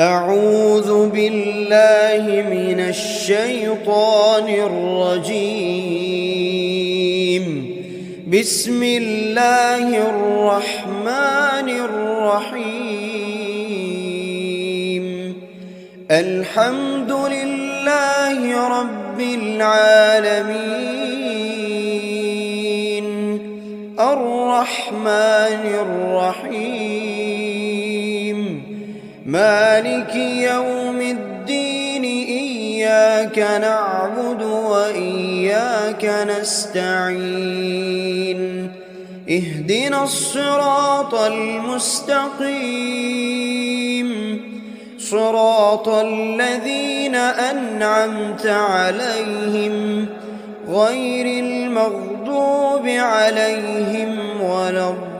أعوذ بالله من الشيطان الرجيم. بسم الله الرحمن الرحيم. الحمد لله رب العالمين، الرحمن الرحيم، مالك يوم الدين. إياك نعبد وإياك نستعين. اهدنا الصراط المستقيم، صراط الذين أنعمت عليهم غير المغضوب عليهم ولا الضالين.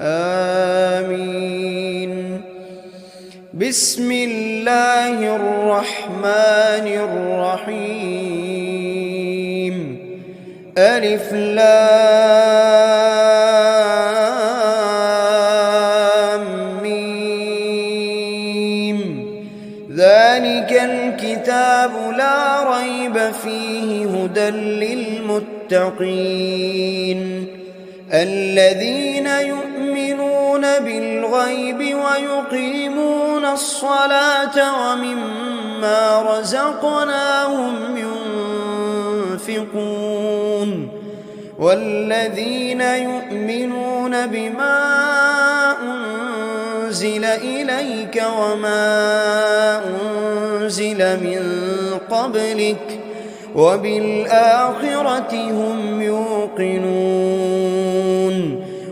آمين. بسم الله الرحمن الرحيم. ألف لام ميم. ذلك الكتاب لا ريب فيه هدى للمتقين، الذين يؤمنون بالغيب ويقيمون الصلاة ومما رزقناهم ينفقون، والذين يؤمنون بما أنزل إليك وما أنزل من قبلك وبالآخرة هم يوقنون.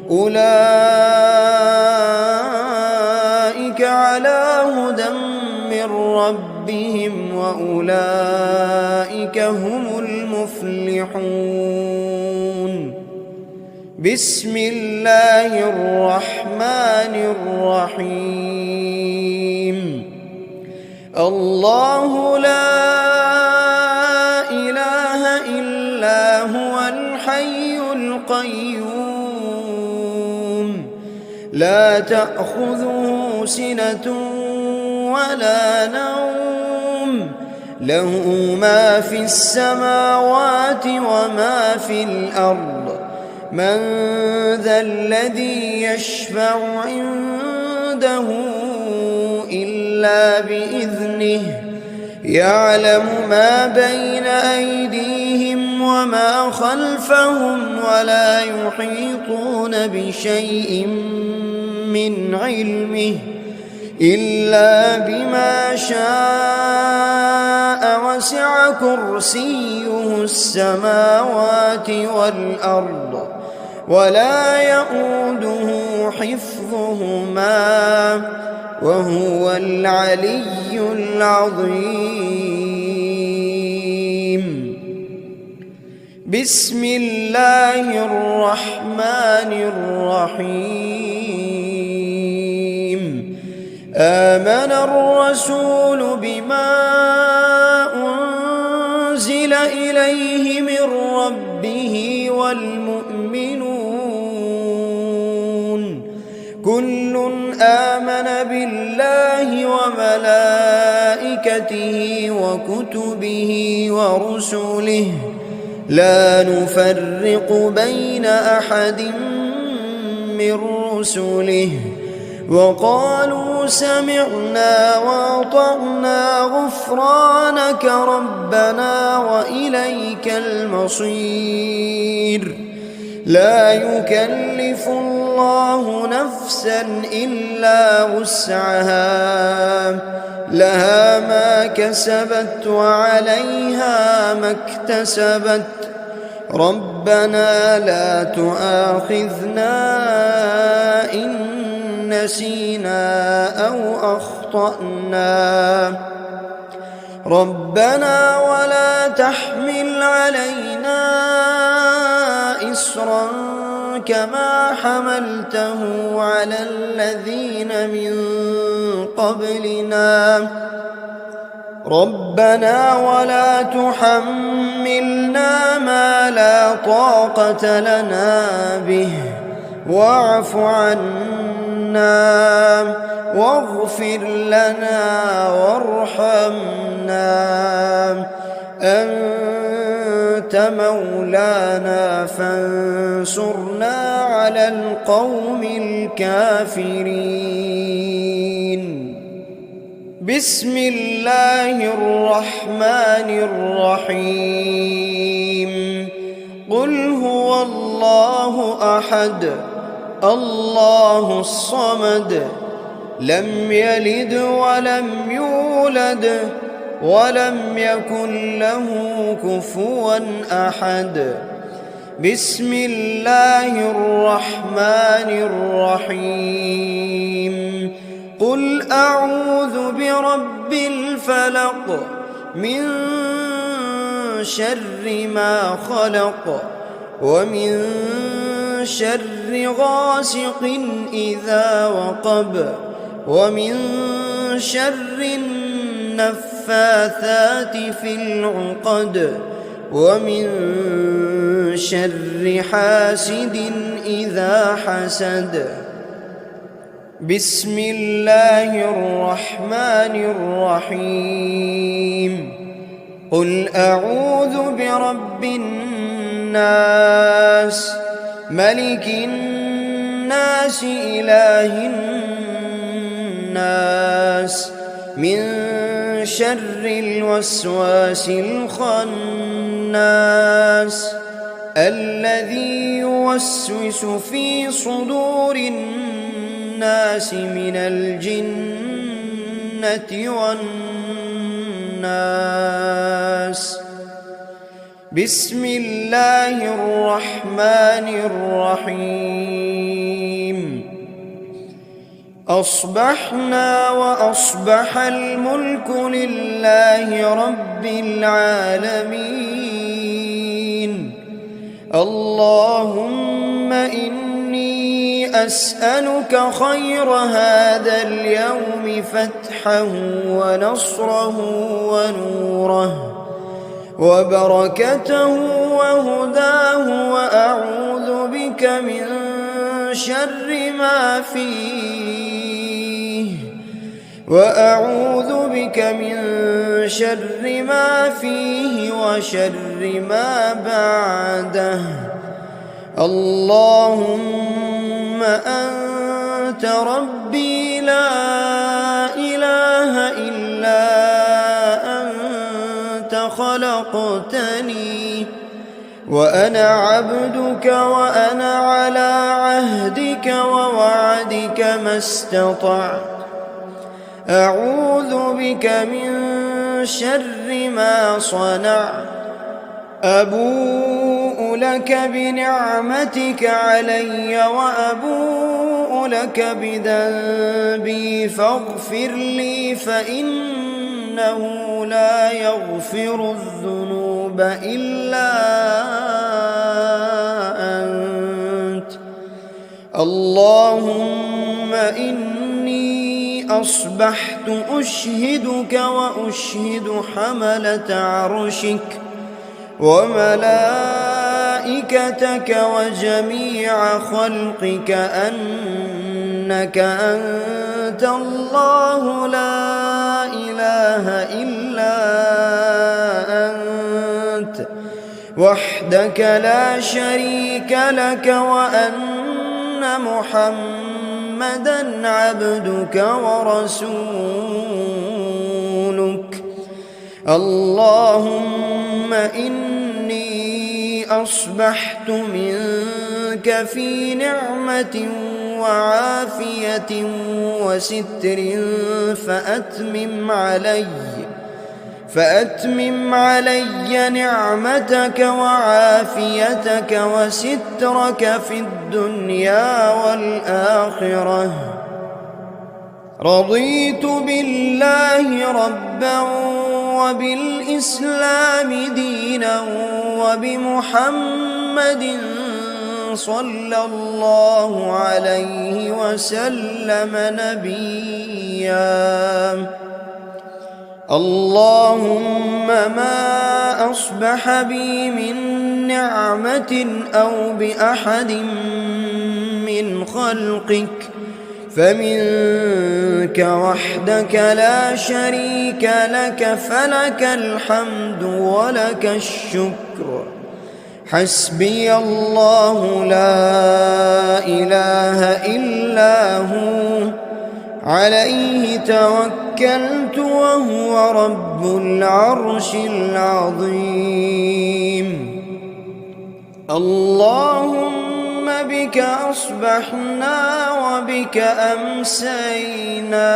أولئك على هدى من ربهم وأولئك هم المفلحون. بسم الله الرحمن الرحيم. الله لا إله إلا هو الحي القيوم، لا تأخذه سنة ولا نوم، له ما في السماوات وما في الأرض. من ذا الذي يشفع عنده إلا بإذنه، يعلم ما بين أيديهم وما خلفهم ولا يحيطون بشيء من علمه إلا بما شاء، وسع كرسيه السماوات والأرض ولا يؤوده حفظهما وهو العلي العظيم. بسم الله الرحمن الرحيم. آمن الرسول بما أنزل إليه من ربه والمؤمنون، كل آمن بالله وملائكته وكتبه ورسله، لا نفرق بين أحد من رسله، وقالوا سمعنا وأطعنا غفرانك ربنا وإليك المصير. لا يكلف الله نفسا إلا وسعها، لها ما كسبت وعليها ما اكتسبت. ربنا لا تؤاخذنا إن نسينا أو أخطأنا، ربنا ولا تحمل علينا إصرا كما حملته على الذين من قبلنا، ربنا ولا تحملنا ما لا طاقة لنا به واعف عنا واغفر لنا وارحمنا أنت مولانا فانصرنا على القوم الكافرين. بسم الله الرحمن الرحيم. قل هو الله أحد الله الصمد لم يلد ولم يولد ولم يكن له كفوا أحد. بسم الله الرحمن الرحيم. قل أعوذ برب الفلق من شر ما خلق ومن شر غاسق إذا وقب ومن شر النفاثات في العقد ومن شر حاسد إذا حسد. بسم الله الرحمن الرحيم. قل أعوذ برب الناس ملك الناس إله الناس من شر الوسواس الخناس الذي يوسوس في صدور الناس من الجنة والناس. بسم الله الرحمن الرحيم. أصبحنا وأصبح الملك لله رب العالمين. اللهم إني أسألك خير هذا اليوم فتحه ونصره ونوره وبركته وهداه وأعوذ بك من شر ما فيه وشر ما بعده. اللهم أنت ربي لا إله إلا أنت خلقتني وأنا عبدك وأنا على عهدك ووعدك ما استطعت. أعوذ بك من شر ما صنعت. أبوء لك بنعمتك علي وأبوء لك بذنبي فاغفر لي فإنه لا يغفر الذنوب إلا أنت. اللهم إني أصبحت أشهدك وأشهد حملة عرشك وملائكتك وجميع خلقك أنك أنت الله لا إله إلا أنت وحدك لا شريك لك وأن محمدًا عبدك ورسولك. اللهم إني أصبحت منك في نعمة وعافية وستر فأتمم علي نعمتك وعافيتك وسترك في الدنيا والآخرة. رضيت بالله ربا وبالإسلام دينا وبمحمد صلى الله عليه وسلم نبيا. اللهم ما أصبح بي من نعمة أو بأحد من خلقك فمنك وحدك لا شريك لك، فلك الحمد ولك الشكر. حسبي الله لا إله إلا هو، عليه توكلت وهو رب العرش العظيم. اللهم بك أصبحنا وبك أمسينا،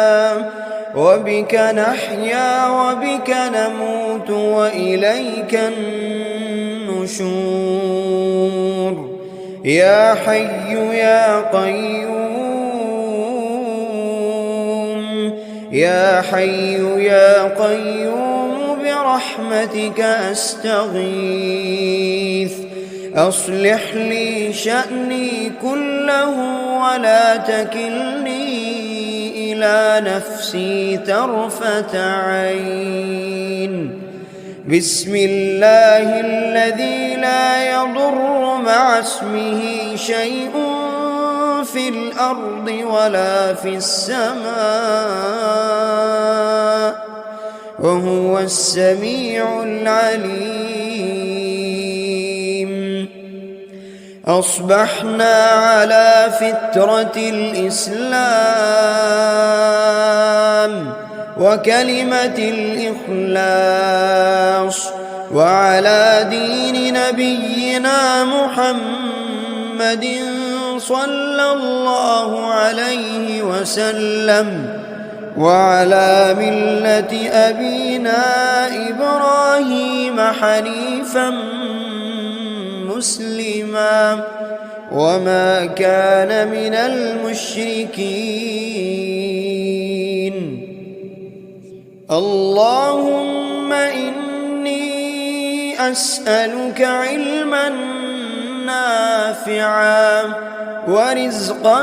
وبك نحيا وبك نموت وإليك النشور. يا حي يا قيوم، يا حي يا قيوم برحمتك أستغيث. أصلح لي شأني كله ولا تكلني إلى نفسي طرفة عين. بسم الله الذي لا يضر مع اسمه شيء في الأرض ولا في السماء، وهو السميع العليم. أصبحنا على فطرة الإسلام وكلمة الإخلاص، وعلى دين نبينا محمد صلى الله عليه وسلم، وعلى ملة أبينا إبراهيم حنيفا مسلما وما كان من المشركين. اللهم إني أسألك علما نافعا ورزقا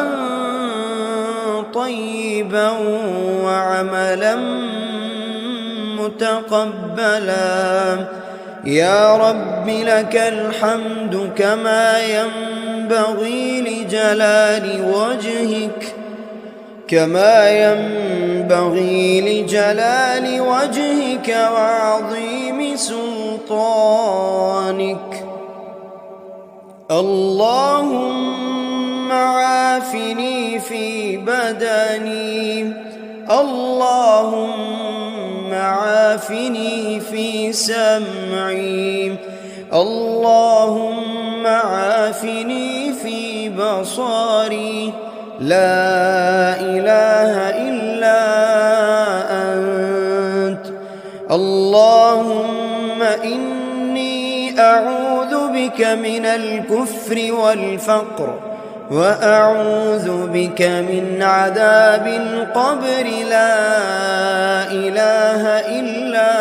طيبا وعملا متقبلا. يا رب لك الحمد كما ينبغي لجلال وجهك وعظيم سلطانك. اللهم عافني في بدني، اللهم عافني في سمعي، اللهم عافني في بصري. لا إله إلا أنت. اللهم إني أعوذ بك من الكفر والفقر، وأعوذ بك من عذاب القبر. لا إله إلا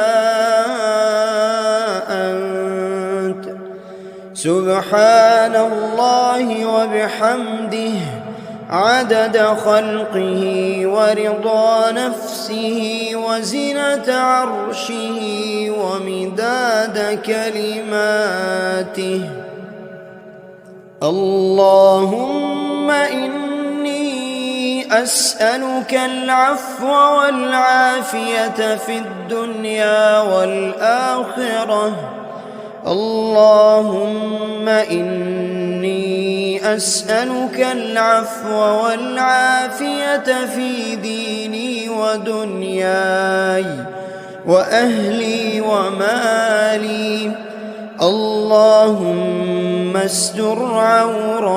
أنت. سبحان الله وبحمده عدد خلقه ورضا نفسه وزنة عرشه ومداد كلماته. اللهم إني أسألك العفو والعافية في الدنيا والآخرة. اللهم إني أسألك العفو والعافية في ديني ودنياي وأهلي ومالي. اللهم استر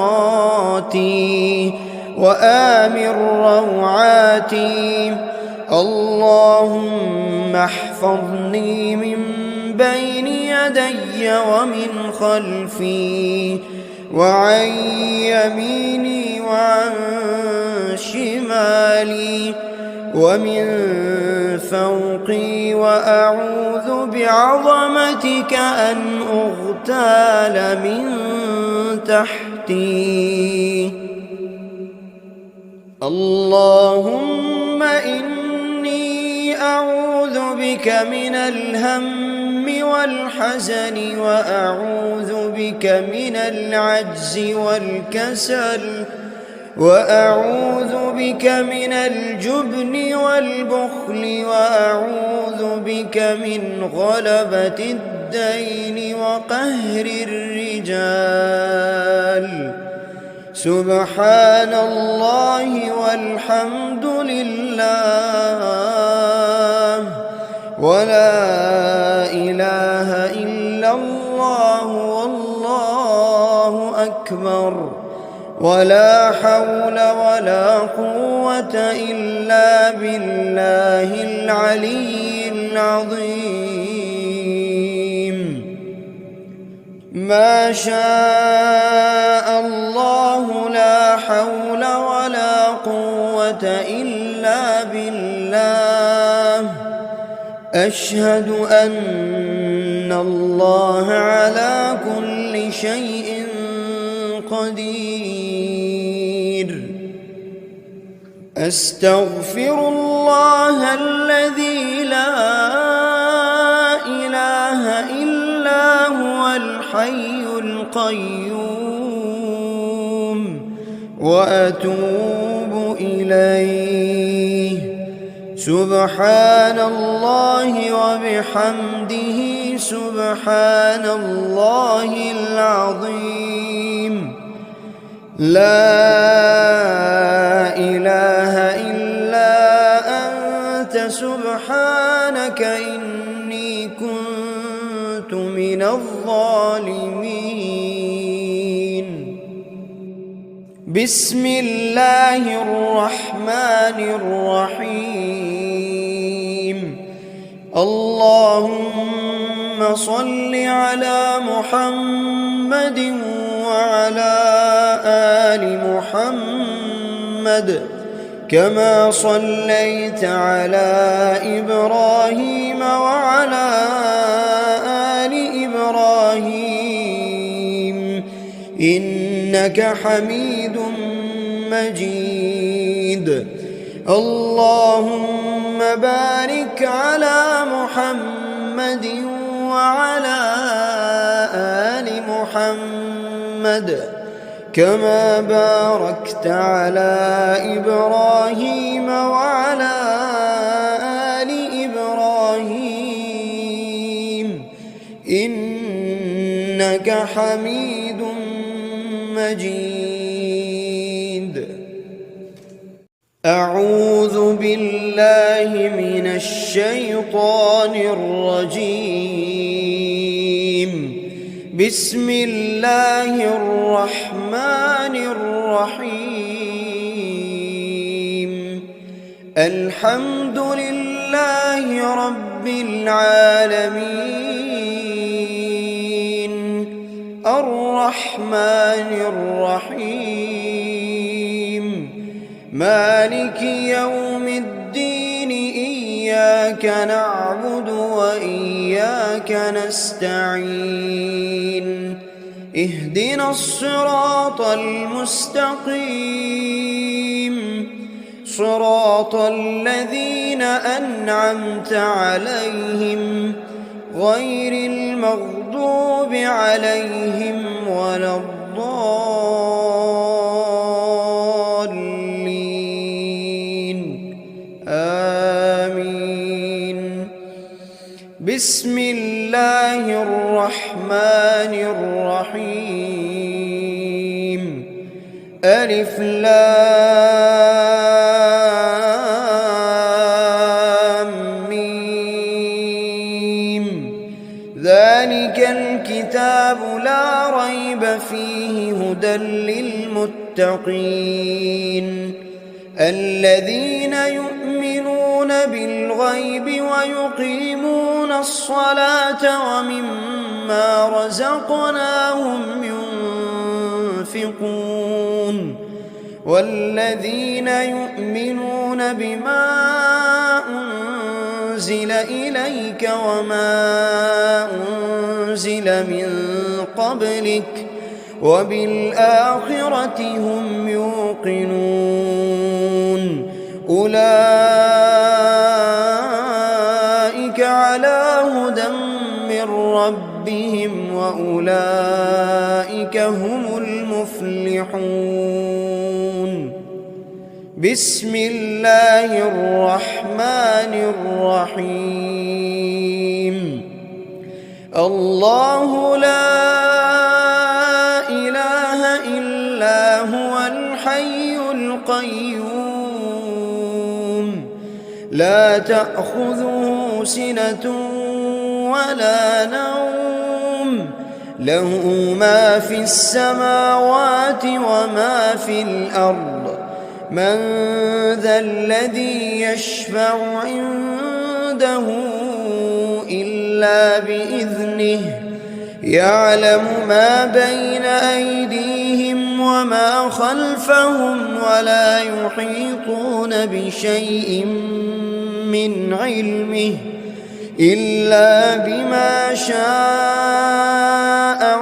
عوراتي وآمن روعاتي. اللهم احفظني من بين يدي ومن خلفي وعن يميني وعن شمالي ومن فوقي، وأعوذ بعظمتك أن أغتال من تحتي. اللهم إني أعوذ بك من الهم والحزن، وأعوذ بك من العجز والكسل، وأعوذ بك من الجبن والبخل وأعوذ بك من غلبة الدين وقهر الرجال. سبحان الله والحمد لله ولا إله إلا الله والله أكبر ولا حول ولا قوة إلا بالله العلي العظيم. ما شاء الله لا حول ولا قوة إلا بالله. أشهد أن الله على كل شيء قدير. أستغفر الله الذي لا إله إلا هو الحي القيوم وأتوب إليه. سبحان الله وبحمده سبحان الله العظيم. لا إله إلا أنت سبحانك إني كنت من الظالمين. بسم الله الرحمن الرحيم. اللهم صل على محمد وعلى آل محمد كما صليت على إبراهيم وعلى آل إبراهيم إنك حميد مجيد. اللهم بارك على محمد وعلى آل محمد كما باركت على إبراهيم وعلى آل إبراهيم إنك حميد مجيد. أعوذ بالله من الشيطان الرجيم. بسم الله الرحمن الرحيم. الحمد لله رب العالمين الرحمن الرحيم مالك يوم الدين. إياك نعبد وإياك نستعين. اهدنا الصراط المستقيم صراط الذين أنعمت عليهم غير المغضوب عليهم ولا الضالين. آمين. بسم الله الرحمن الرحيم. ألف لام ميم. ذلك الكتاب لا ريب فيه هدى للمتقين الذين يؤمنون بالغيب ويقيمون الصلاة ومما رزقناهم ينفقون والذين يؤمنون بما أنزل إليك وما أنزل من قبلك وبالآخرة هم يوقنون. أولئك على هدى من ربهم وأولئك هم المفلحون. بسم الله الرحمن الرحيم الله لا إله إلا هو الحي القيوم لا تأخذه سنة ولا نوم له ما في السماوات وما في الأرض من ذا الذي يشفع عنده إلا بإذنه يعلم ما بين أيديهم وما خلفهم ولا يحيطون بشيء من علمه إلا بما شاء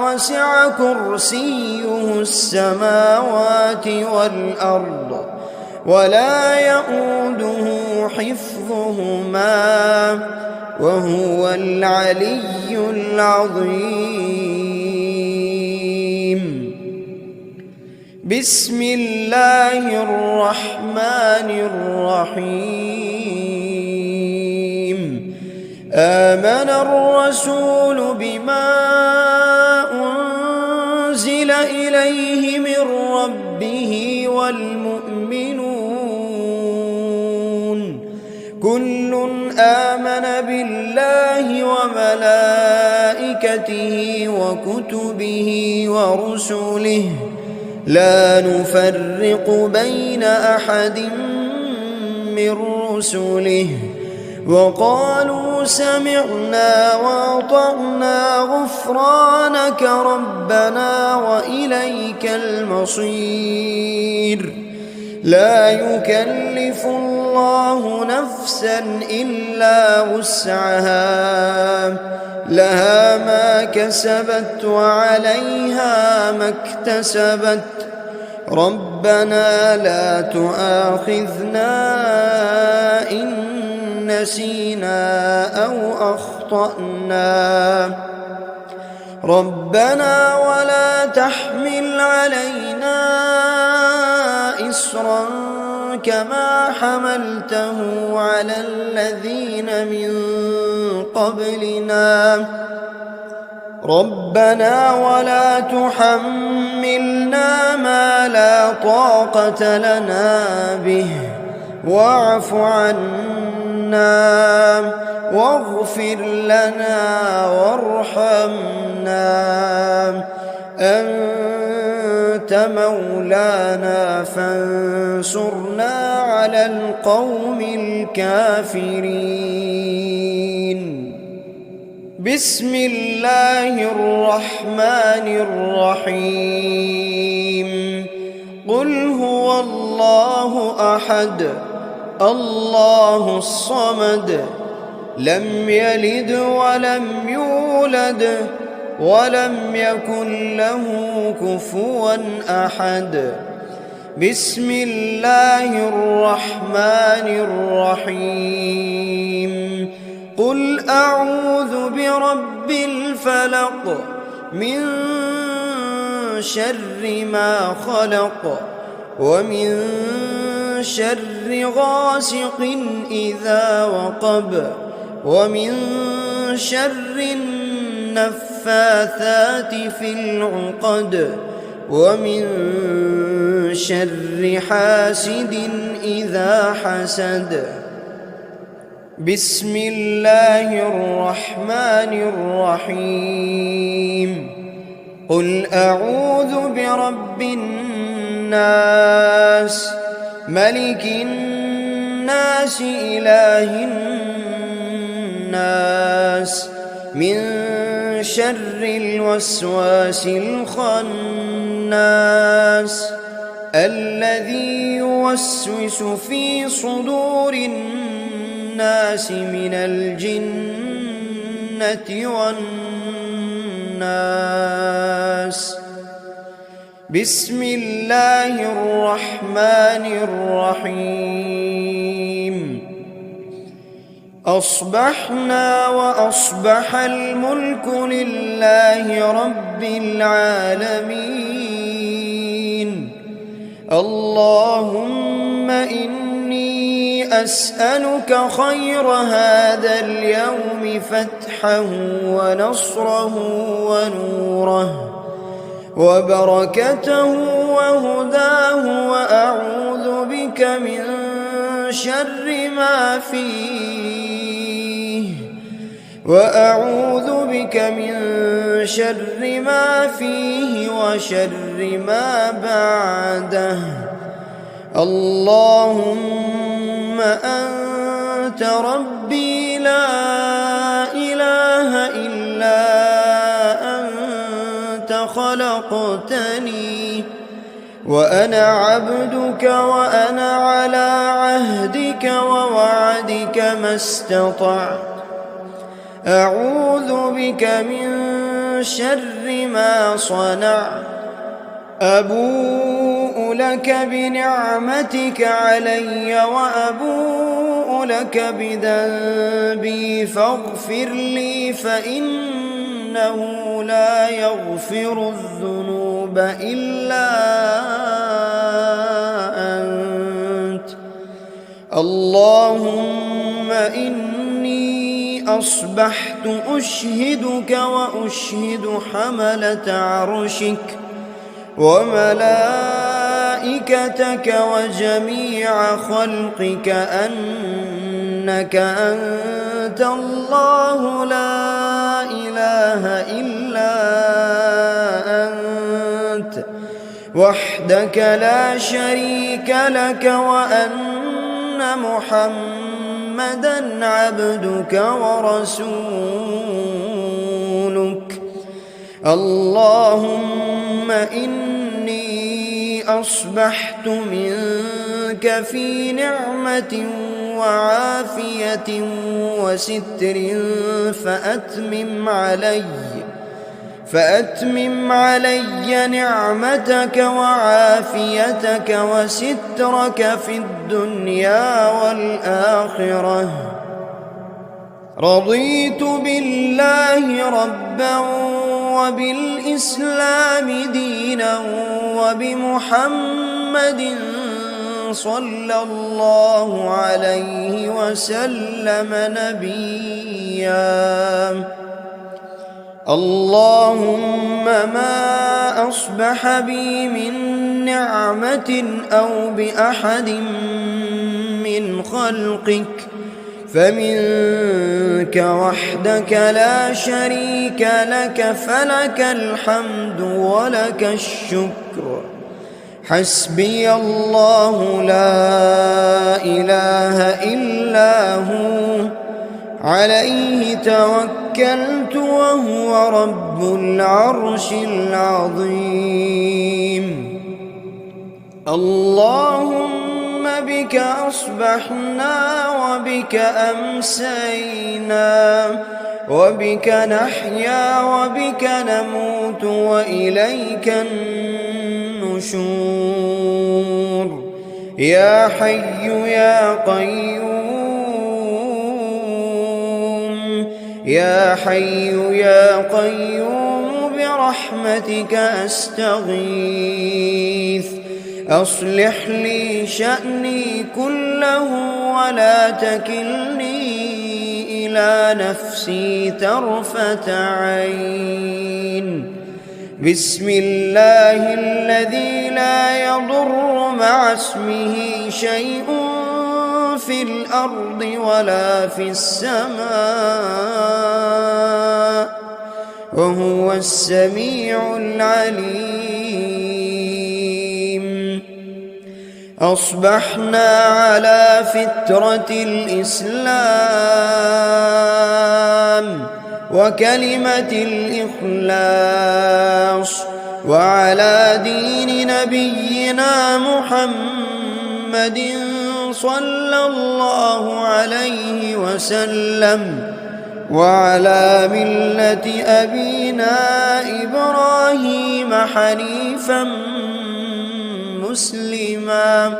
وسع كرسيه السماوات والأرض ولا يؤوده حفظهما وهو العلي العظيم بسم الله الرحمن الرحيم آمن الرسول بما أنزل إليه من ربه والمؤمنون كل آمن بالله وملائكته وكتبه ورسله لا نفرق بين أحد من رسله وقالوا سمعنا وأطعنا غفرانك ربنا وإليك المصير لا يكلف الله نفسا إلا وسعها لها ما كسبت وعليها ما اكتسبت ربنا لا تؤاخذنا إن نسينا أو أخطأنا ربنا ولا تحمل علينا إصرا كما حملته على الذين من قبلنا ربنا ولا تحملنا ما لا طاقة لنا به واعف عنا واغفر لنا وارحمنا أنت مولانا فانصرنا على القوم الكافرين بسم الله الرحمن الرحيم قل هو الله أحد الله الصمد لم يلد ولم يولد ولم يكن له كفوا أحد بسم الله الرحمن الرحيم قل أعوذ برب الفلق من شر ما خلق ومن شر غاسق إذا وقب ومن شر النفاثات في العقد ومن شر حاسد إذا حسد بسم الله الرحمن الرحيم قل أعوذ برب الناس ملك الناس إله الناس من شر الوسواس الخناس الذي يوسوس في صدور الناس من الجنة والناس بسم الله الرحمن الرحيم أصبحنا وأصبح الملك لله رب العالمين اللهم إني أسألك خير هذا اليوم فتحه ونصره ونوره وبركته وهداه، وأعوذ بك من شر ما فيه وشر ما بعده. اللهم أنت ربي لا إله إلا أنت خلقتني وأنا عبدك وأنا على عهدك ووعدك ما استطعت. أعوذ بك من شر ما صنعت. أبوء لك بنعمتك علي وأبوء لك بذنبي فاغفر لي فإنه لا يغفر الذنوب إلا أنت. اللهم إني أصبحت أشهدك وأشهد حملة عرشك وملائكتك وجميع خلقك أنك أنت الله لا إله إلا أنت وحدك لا شريك لك، وأن محمدًا عبدك ورسولك. اللهم إني أصبحت منك في نعمة وعافية وستر فأتمم علي نعمتك وعافيتك وسترك في الدنيا والآخرة. رضيت بالله ربًا وبالإسلام دينًا وبمحمد صلى الله عليه وسلم نبيًا. اللهم ما أصبح بي من نعمة أو بأحد من خلقك فمنك وحدك لا شريك لك، فلك الحمد ولك الشكر. حسبي الله لا إله إلا هو عليه توكلت وهو رب العرش العظيم. اللهم بك أصبحنا وبك أمسينا وبك نحيا وبك نموت وإليك النشور. يا حي يا قيوم، يا حي يا قيوم برحمتك أستغيث. أصلح لي شأني كله ولا تكلني إلى نفسي طرفة عين. بسم الله الذي لا يضر مع اسمه شيء في الأرض ولا في السماء وهو السميع العليم. أصبحنا على فطرة الإسلام وكلمة الإخلاص وعلى دين نبينا محمد صلى الله عليه وسلم وعلى ملة أبينا إبراهيم حنيفا مسلما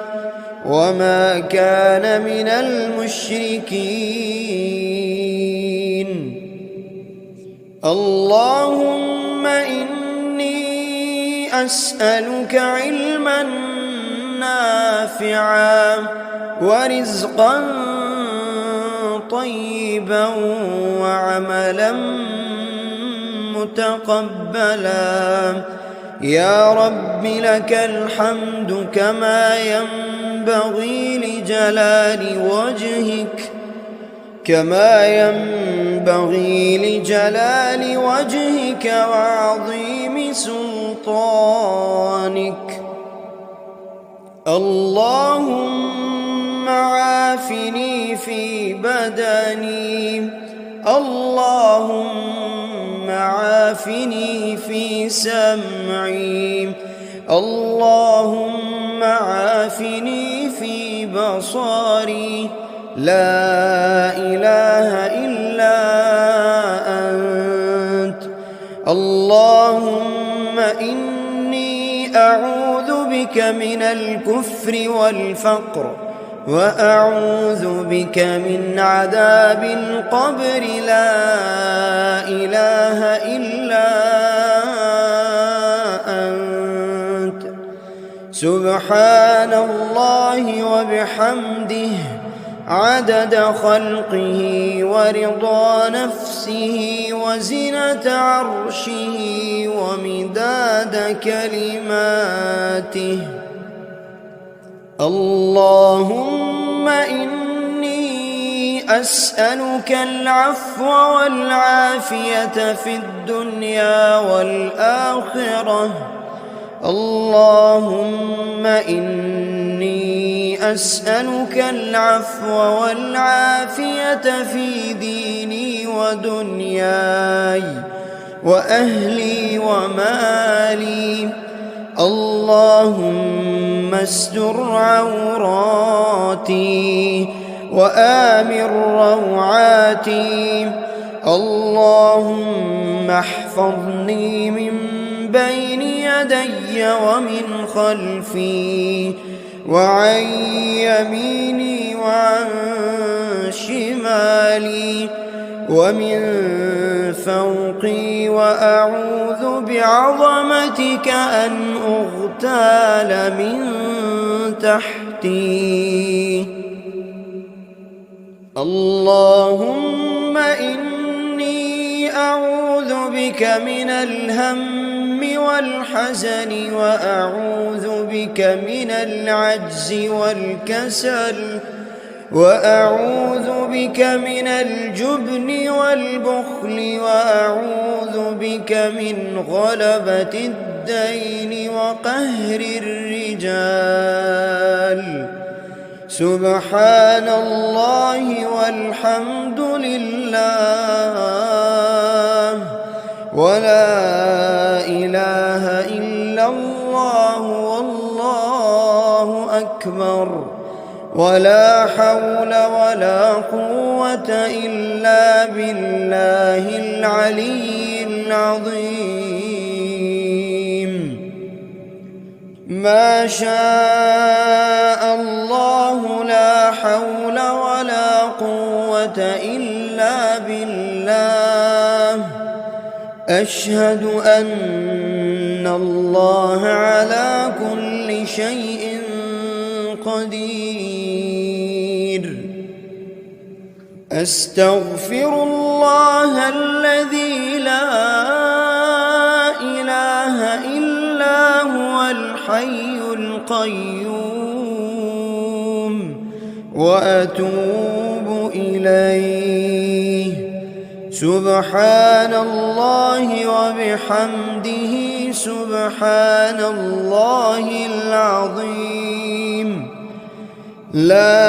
وما كان من المشركين. اللهم إني أسألك علما نافعا نافعا ورزقا طيبا وعملا متقبلا. يا رب لك الحمد كما ينبغي لجلال وجهك وعظيم سلطانك. اللهم عافني في بدني، اللهم عافني في سمعي، اللهم عافني في بصري. لا إله إلا أنت. اللهم إني أعوذ بك من الكفر والفقر، وأعوذ بك من عذاب القبر. لا إله إلا أنت. سبحان الله وبحمده عدد خلقه ورضا نفسه وزنة عرشه ومداد كلماته. اللهم إني أسألك العفو والعافية في الدنيا والآخرة. اللهم إني أسألك العفو والعافية في ديني ودنياي وأهلي ومالي. اللهم استر عوراتي وآمن روعاتي. اللهم احفظني من بين يدي ومن خلفي وعن يميني وعن شمالي ومن فوقي، وأعوذ بعظمتك أن أغتال من تحتي. اللهم إني أعوذ بك من الهم والحزن، وأعوذ بك من العجز والكسل، وأعوذ بك من الجبن والبخل، وأعوذ بك من غلبة الدين وقهر الرجال. سبحان الله والحمد لله ولا إله إلا الله والله أكبر، ولا حول ولا قوة إلا بالله العلي العظيم. ما شاء الله لا حول ولا قوة إلا بالله. أشهد أن الله على كل شيء قدير. أستغفر الله الذي لا إله إلا هو الحي القيوم، وأتوب إليه. سبحان الله وبحمده سبحان الله العظيم. لا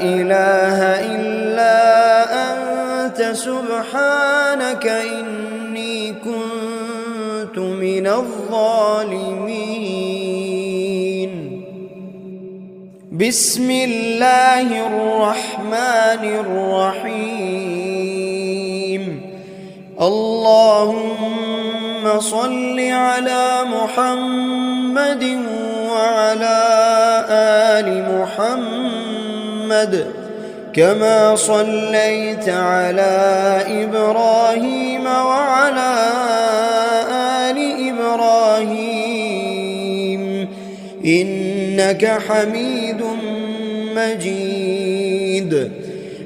إله إلا أنت سبحانك إني كنت من الظالمين. بسم الله الرحمن الرحيم. اللهم صل على محمد وعلى آل محمد كما صليت على إبراهيم وعلى آل إبراهيم إنك حميد مجيد.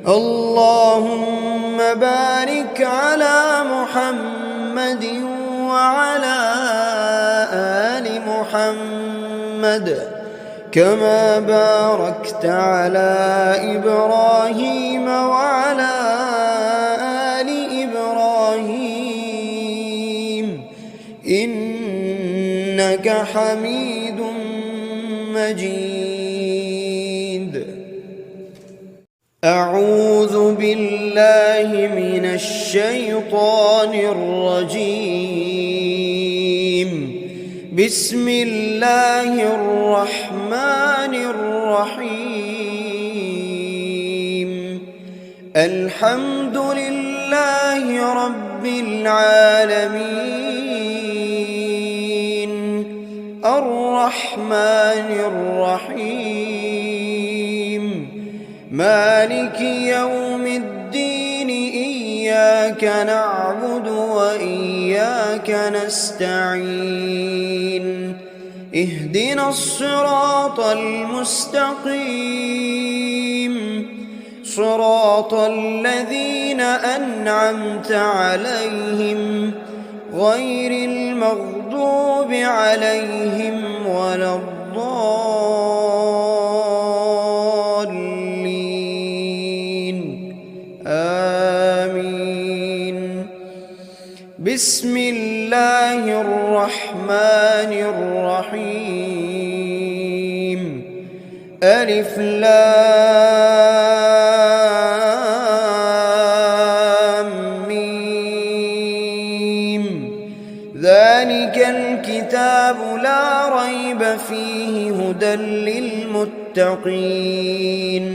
اللهم بارك على محمد وعلى آل محمد كما باركت على إبراهيم وعلى آل إبراهيم إنك حميد مجيد. أعوذ بالله من الشيطان الرجيم. بسم الله الرحمن الرحيم. الحمد لله رب العالمين الرحمن الرحيم مالك يوم الدين إياك نعبد وإياك نستعين اهدنا الصراط المستقيم صراط الذين أنعمت عليهم غير المغضوب عليهم ولا الضالين آمين. بسم الله الرحمن الرحيم. ألف لام ميم. ذلك الكتاب لا ريب فيه هدى للمتقين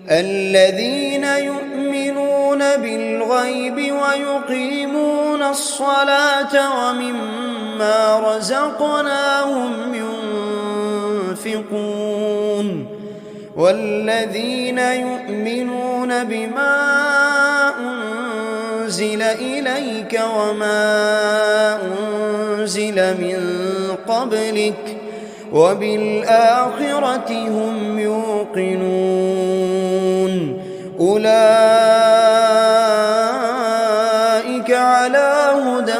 الذين يؤمنون بالغيب ويقيمون الصلاة ومما رزقناهم ينفقون والذين يؤمنون بما أنزل إليك وما أنزل من قبلك وبالآخرة هم يوقنون أولئك على هدى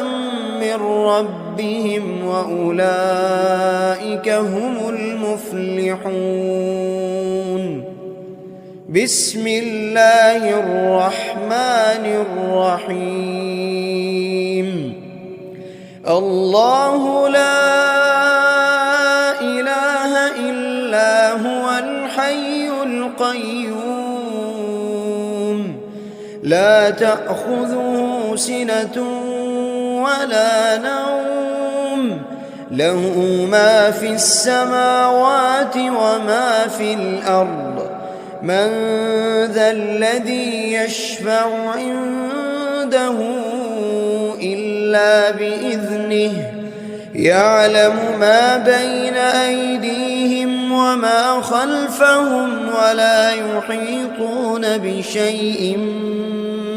من ربهم وأولئك هم المفلحون. بسم الله الرحمن الرحيم. الله لا إله إلا هو الحي القيوم لا تأخذه سنة ولا نوم له ما في السماوات وما في الأرض من ذا الذي يشفع عنده إلا بإذنه يعلم ما بين أيديهم وما خلفهم ولا يحيطون بشيء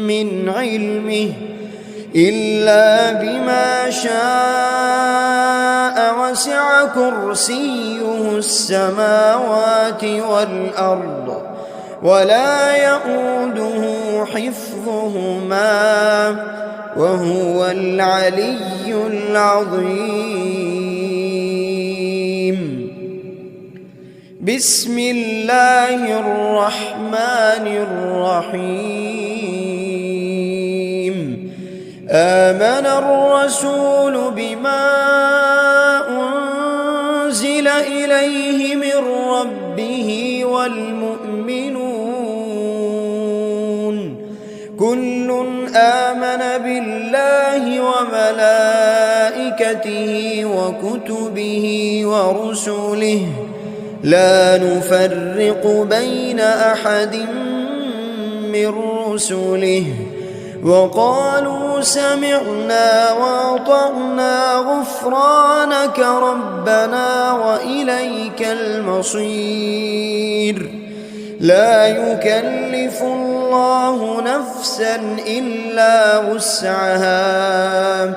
من علمه إلا بما شاء وسع كرسيه السماوات والأرض ولا يؤوده حفظهما وهو العلي العظيم. بسم الله الرحمن الرحيم. آمن الرسول بما أنزل إليه من ربه والمؤمنون كل آمن بالله وملائكته وكتبه ورسله لا نفرق بين أحد من رسله وقالوا سمعنا وأطعنا غفرانك ربنا وإليك المصير. لا يكلف الله نفسا إلا وسعها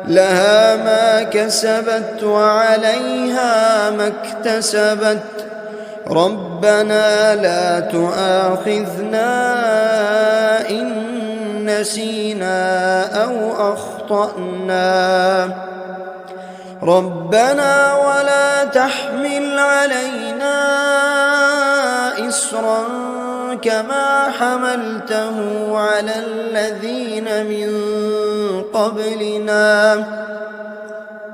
لها ما كسبت وعليها ما اكتسبت ربنا لا تؤاخذنا إن نسينا أو أخطأنا ربنا ولا تحمل علينا إصرا كما حملته على الذين من قبلنا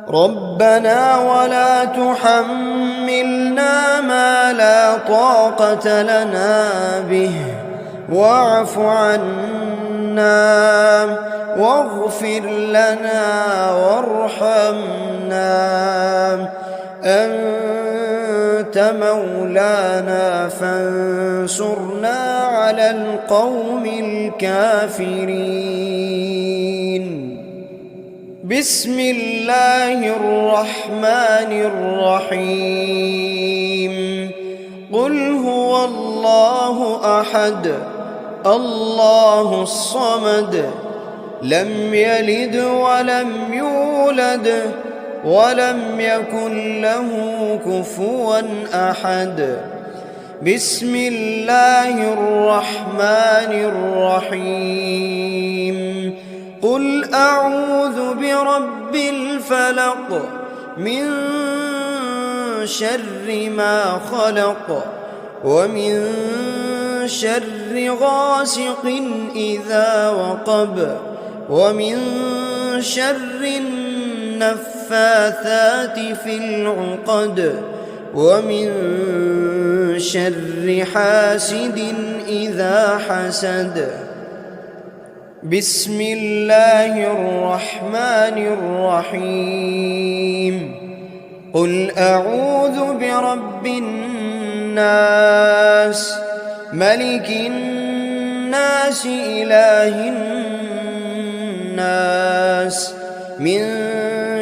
ربنا ولا تحملنا ما لا طاقة لنا به واعف عنا واغفر لنا وارحمنا أنت مولانا فانصرنا على القوم الكافرين. بسم الله الرحمن الرحيم. قل هو الله أحد الله الصمد لم يلد ولم يولد ولم يكن له كفوا أحد. بسم الله الرحمن الرحيم. قل أعوذ برب الفلق من شر ما خلق ومن شر غاسق إذا وقب ومن شر النفاثات في العقد ومن شر حاسد إذا حسد. بسم الله الرحمن الرحيم. قل أعوذ برب الناس ملك الناس إله الناس من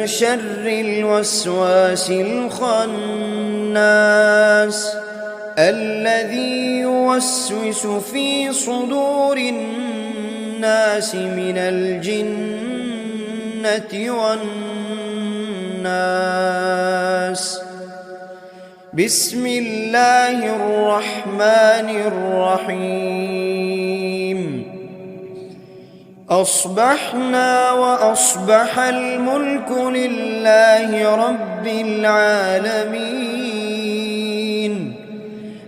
شر الوسواس الخناس الذي يوسوس في صدور الناس من الجنة والناس. بسم الله الرحمن الرحيم. أصبحنا وأصبح الملك لله رب العالمين.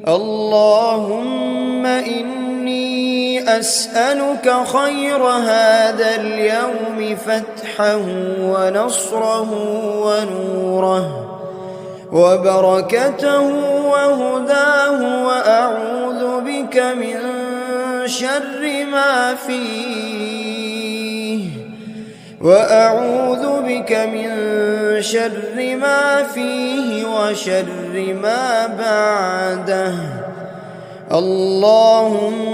اللهم إني أسألك خير هذا اليوم فتحه ونصره ونوره وبركته وهداه وأعوذ بك من شر ما فيه وشر ما بعده. اللهم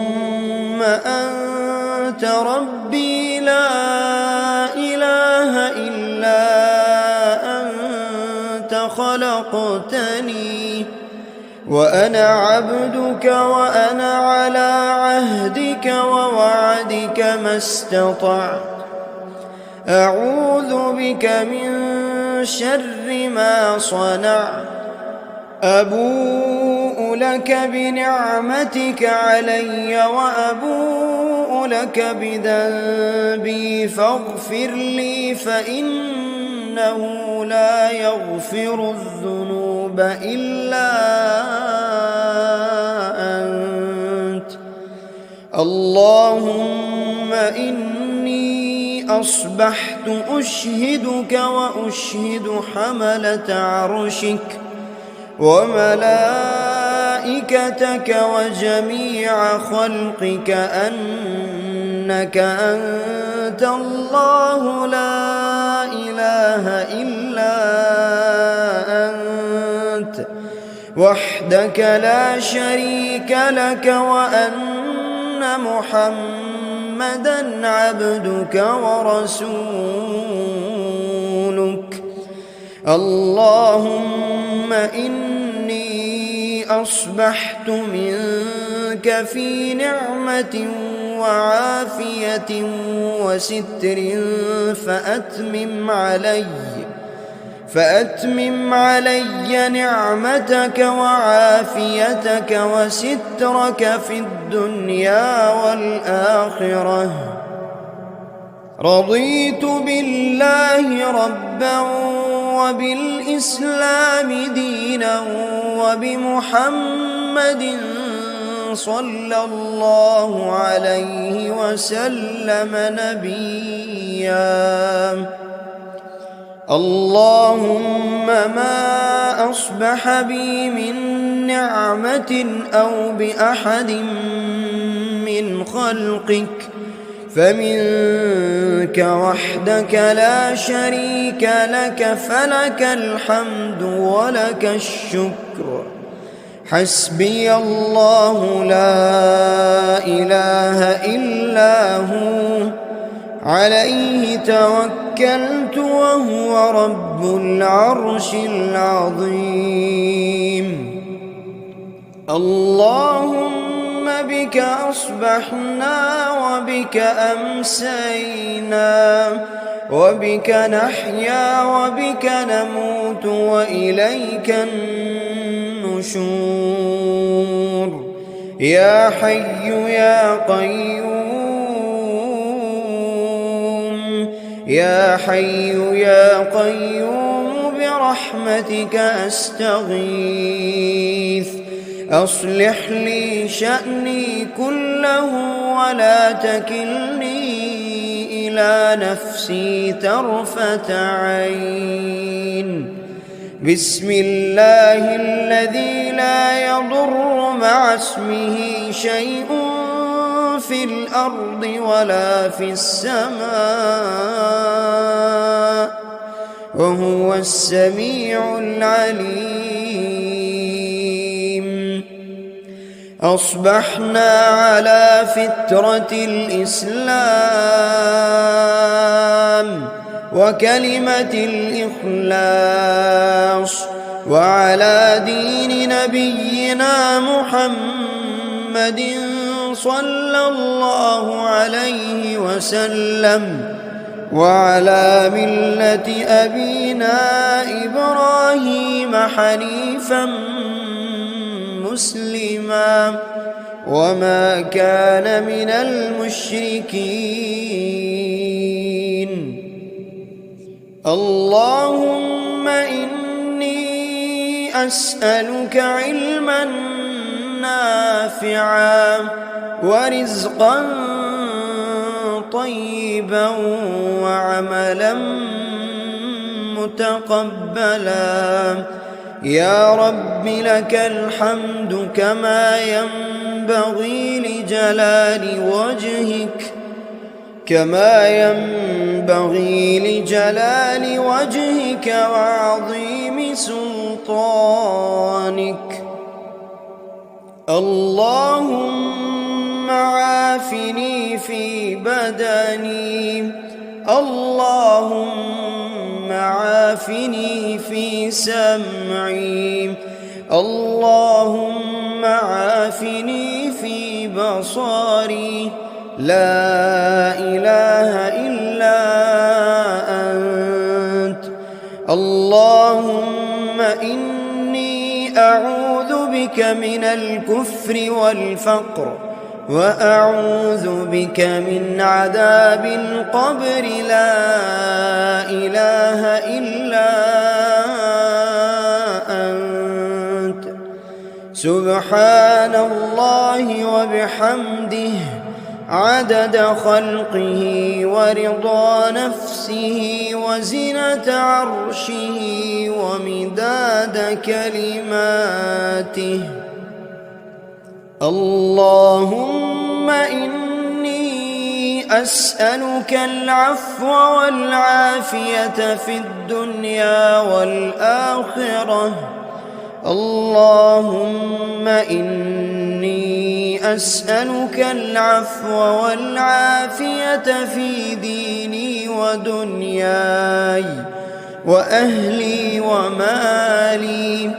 أنت ربي لا إله إلا أنت خلقتني وأنا عبدك وأنا على عهدك ووعدك ما استطعت. أعوذ بك من شر ما صنعت. أبوء لك بنعمتك علي وأبوء لك بذنبي فاغفر لي فإنه لا يغفر الذنوب إلا أنت. اللهم إني أصبحت أشهدك وأشهد حملة عرشك وملائكتك وجميع خلقك أنك أنت الله لا إله إلا أنت وحدك لا شريك لك وأن محمدًا عبدك ورسولك. اللهم إني أصبحت منك في نعمة وعافية وستر فأتمم علي نعمتك وعافيتك وسترك في الدنيا والآخرة. رضيت بالله ربا وبالإسلام دينا وبمحمد صلى الله عليه وسلم نبيا. اللهم ما أصبح بي من نعمة أو بأحد من خلقك فمنك وحدك لا شريك لك، فلك الحمد ولك الشكر. حسبي الله لا إله إلا هو، عليه توكلت وهو رب العرش العظيم. اللهم بك أصبحنا وبك أمسينا وبك نحيا وبك نموت وإليك النشور. يا حي يا قيوم، يا حي يا قيوم برحمتك أستغيث. أصلح لي شأني كله ولا تكلني إلى نفسي طرفة عين. بسم الله الذي لا يضر مع اسمه شيء في الأرض ولا في السماء وهو السميع العليم. أصبحنا على فطرة الإسلام وكلمة الإخلاص وعلى دين نبينا محمد صلى الله عليه وسلم وعلى ملة أبينا إبراهيم حنيفا مسلما وما كان من المشركين. اللهم إني أسألك علما نافعا ورزقا طيبا وعملا متقبلا. يا رب لك الحمد كما ينبغي لجلال وجهك وعظيم سلطانك. اللهم عافني في بدني، اللهم عافني في سمعي، اللهم عافني في بصري. لا إله إلا أنت. اللهم إني أعوذ بك من الكفر والفقر وأعوذ بك من عذاب القبر. لا إله إلا أنت. سبحان الله وبحمده عدد خلقه ورضا نفسه وزنة عرشه ومداد كلماته. اللهم إني أسألك العفو والعافية في الدنيا والآخرة. اللهم إني أسألك العفو والعافية في ديني ودنياي وأهلي ومالي.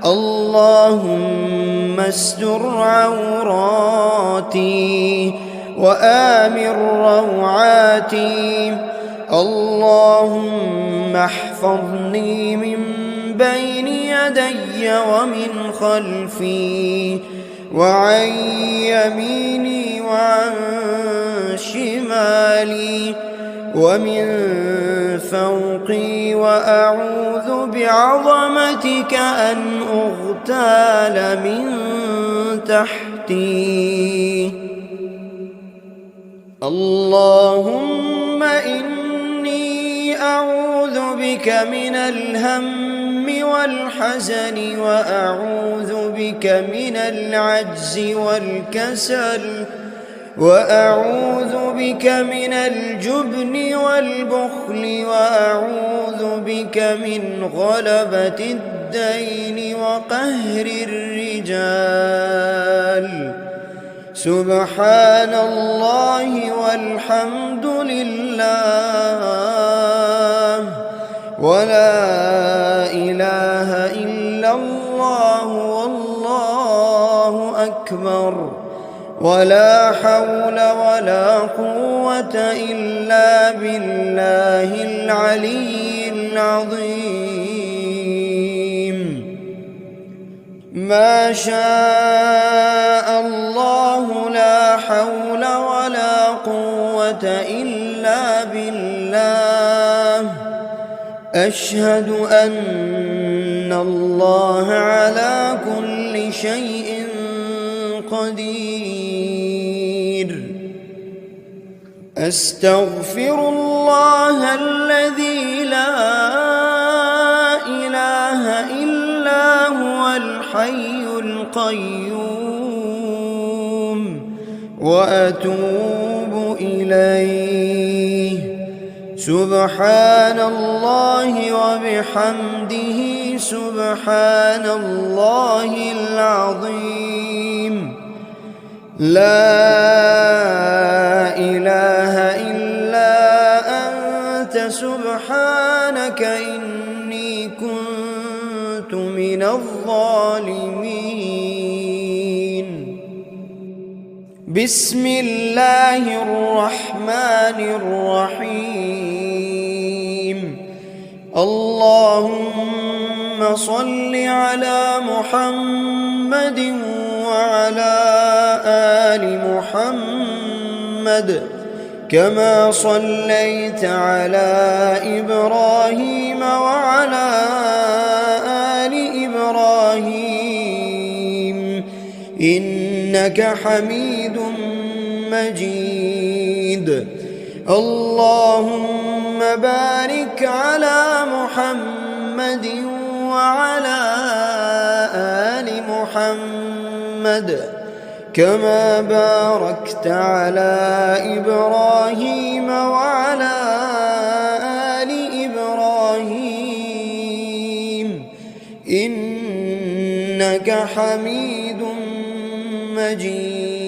اللهم استر عوراتي وآمن روعاتي. اللهم احفظني من بين يدي ومن خلفي وعن يميني وعن شمالي ومن فوقي، وأعوذ بعظمتك أن أغتال من تحتي. اللهم إني أعوذ بك من الهم والحزن، وأعوذ بك من العجز والكسل، وأعوذ بك من الجبن والبخل، وأعوذ بك من غلبة الدين وقهر الرجال. سبحان الله والحمد لله ولا إله إلا الله والله أكبر، ولا حول ولا قوة إلا بالله العلي العظيم. ما شاء الله لا حول ولا قوة إلا بالله. أشهد أن الله على كل شيء قدير. أستغفر الله الذي لا إله إلا هو الحي القيوم، وأتوب إليه. سبحان الله وبحمده سبحان الله العظيم. لا إله إلا أنت سبحانك إني كنت من الظالمين. بسم الله الرحمن الرحيم. اللهم صل على محمد وعلى آل محمد كما صليت على إبراهيم وعلى آل إبراهيم إنك حميد مجيد. اللهم بارك على محمد وعلى آل محمد كما باركت على إبراهيم وعلى آل إبراهيم إنك حميد مجيد.